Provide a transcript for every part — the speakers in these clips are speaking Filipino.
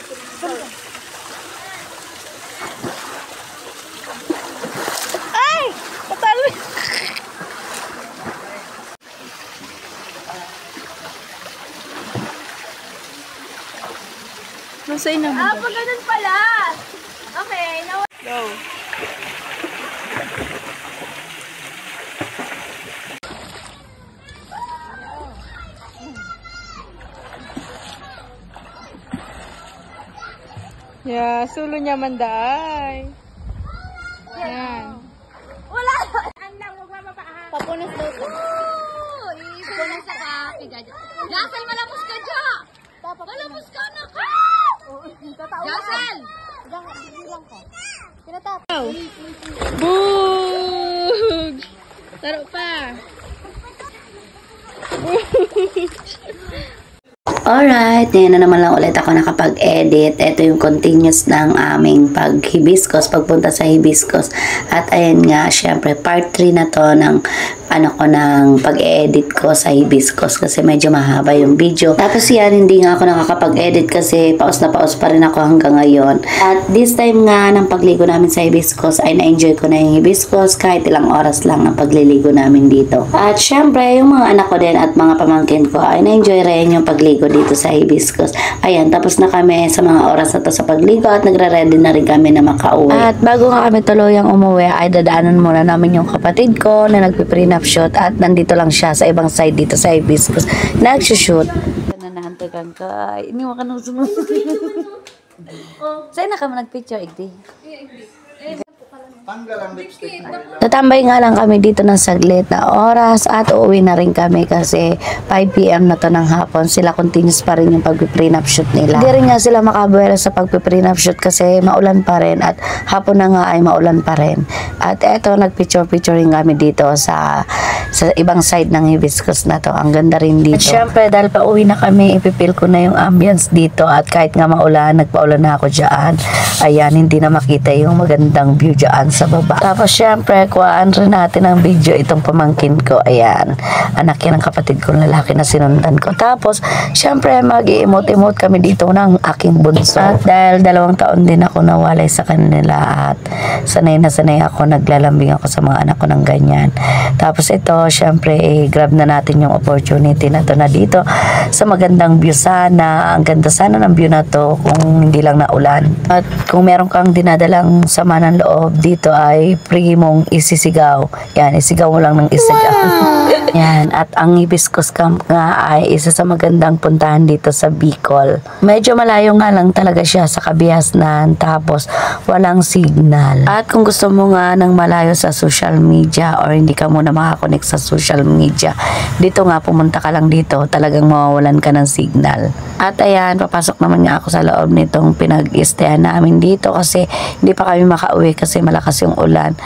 Ay! Patalo! Masay naman. Ah, pag ganun pala. Okay, now... Go. Yeah, sulo niya manday. Yan. Wala! Andang, huwag mapapaahan. Papunas daw ko. Papunas sa kaki, gadya. Jasal, malapos ka dya! Malapos ka na ka! Jasal! Bilang ko. Pinatataw. Boog! Laro pa. Alright, ngayon na naman lang ulit ako nakapag-edit. Ito yung continuous ng aming pag-hibiscus, pagpunta sa hibiscus. At ayan nga, syempre, part 3 na to ng ng pag-edit ko sa hibiscus kasi medyo mahaba yung video. Tapos yan, hindi nga ako nakakapag-edit kasi paus na paus pa rin ako hanggang ngayon. At this time nga, ng pagligo namin sa hibiscus, ay na-enjoy ko na yung hibiscus kahit ilang oras lang ng pagliligo namin dito. At syempre, yung mga anak ko din at mga pamangkin ko ay na-enjoy rin yung pagligo dito sa hibiscus. Ayan, tapos na kami sa mga oras na to sa pagligo at nagre-ready na rin kami na makauwi. At bago nga kami tuluyang umuwi, ay dadaanan muna namin yung kapatid ko na nagpiprenup shoot at nandito lang siya sa ibang side dito sa hibiscus. Nagsushoot. Nahantagan ka. Iniwan ka nung sumunod. Saan na ka nagpicture, Igdi? Tatambay nga lang kami dito ng saglit na oras at uuwi na rin kami kasi 5 PM na to ng hapon. Sila continuous pa rin yung pag-prenup shoot nila. Hindi rin nga sila makabuela sa pag-prenup shoot kasi maulan pa rin at hapon na nga ay maulan pa rin. At eto, nagpicture-picturing kami dito sa ibang side ng hibiscus na to. Ang ganda rin dito. At syempre, dahil pa uwi na kami, ipipil ko na yung ambience dito at kahit nga maulan, nagpaulan na ako dyan. Ayan, hindi na makita yung magandang view dyan sa baba. Tapos syempre, kuhaan rin natin ang video itong pamangkin ko. Ayan, anak yan ng kapatid ko lalaki na sinundan ko. Tapos, syempre, mag-i-emote-emote kami dito ng aking bunso. At dahil 2 taon din ako nawalay sa kanila at sanay na sanay ako, naglalambing ako sa mga anak ko ng ganyan. Tapos ito, syempre, grab na natin yung opportunity na to na dito sa magandang view sana. Ang ganda sana ng view na to kung hindi lang naulan. At kung meron kang dinadalang sama ng loob dito ay free mong isisigaw. Yan, isigaw mo lang ng isigaw. Yan, at ang hibiscus camp nga ay isa sa magandang puntahan dito sa Bicol. Medyo malayo nga lang talaga siya sa Kabiasnan, tapos walang signal. At kung gusto mo nga ng malayo sa social media or hindi ka muna makakonect sa social media, dito nga pumunta ka lang dito, talagang mawawalan ka ng signal. At ayan, papasok naman nga ako sa loob nitong pinag-stayan namin dito kasi hindi pa kami makauwi kasi malakas yung ulan.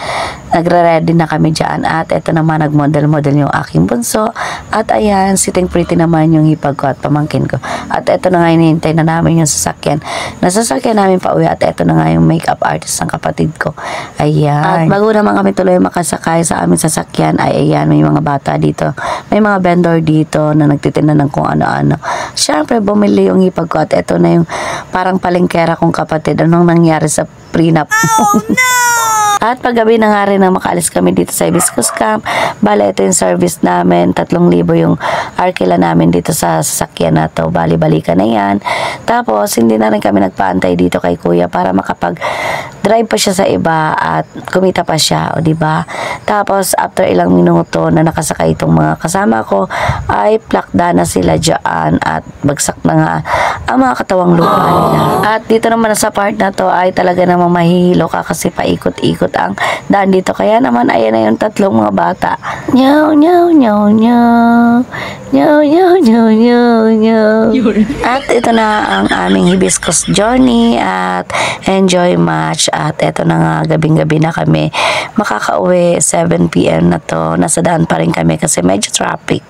Nagre-ready na kami dyan at eto naman nagmodel-model yung aking bunso at ayan, sitting pretty naman yung hipag ko at pamangkin ko. At eto na nga, hinihintay na namin yung sasakyan. Nasasakyan namin pa uwi at eto na nga yung makeup artist ng kapatid ko. Ayan. At bago naman kami tuloy makasakay sa aming sasakyan ay ayan, may mga bata dito. May mga vendor dito na nagtitinda ng kung ano-ano. Siyempre, bumili yung hipag ko at eto na yung parang palengkera kong kapatid. Anong nangyari sa prenup? Oh, no! At paggabi na nga rin na makaalis kami dito sa hibiscus camp. Bale, ito yung service namin. 3,000 yung arkila namin dito sa sasakyan na to. Bali-balikan na yan. Tapos, hindi na rin kami nagpaantay dito kay kuya para makapag-drive pa siya sa iba at kumita pa siya. O, diba? Tapos, after ilang minuto na nakasakay itong mga kasama ko, ay plakda na sila dyan at bagsak na nga ang mga katawang lupa nila. At dito naman sa part na to ay talaga namang mahihilo ka kasi paikot-ikot ang daan dito. Kaya naman, ayan na yung 3 mga bata. Nyaw, nyaw, nyaw, nyaw. Nyaw, nyaw, nyaw, nyaw, nyaw. At ito na ang aming hibiscus journey at enjoy much. At ito na nga, gabing-gabi na kami makakauwi. 7 PM na to. Nasa daan pa rin kami kasi medyo traffic.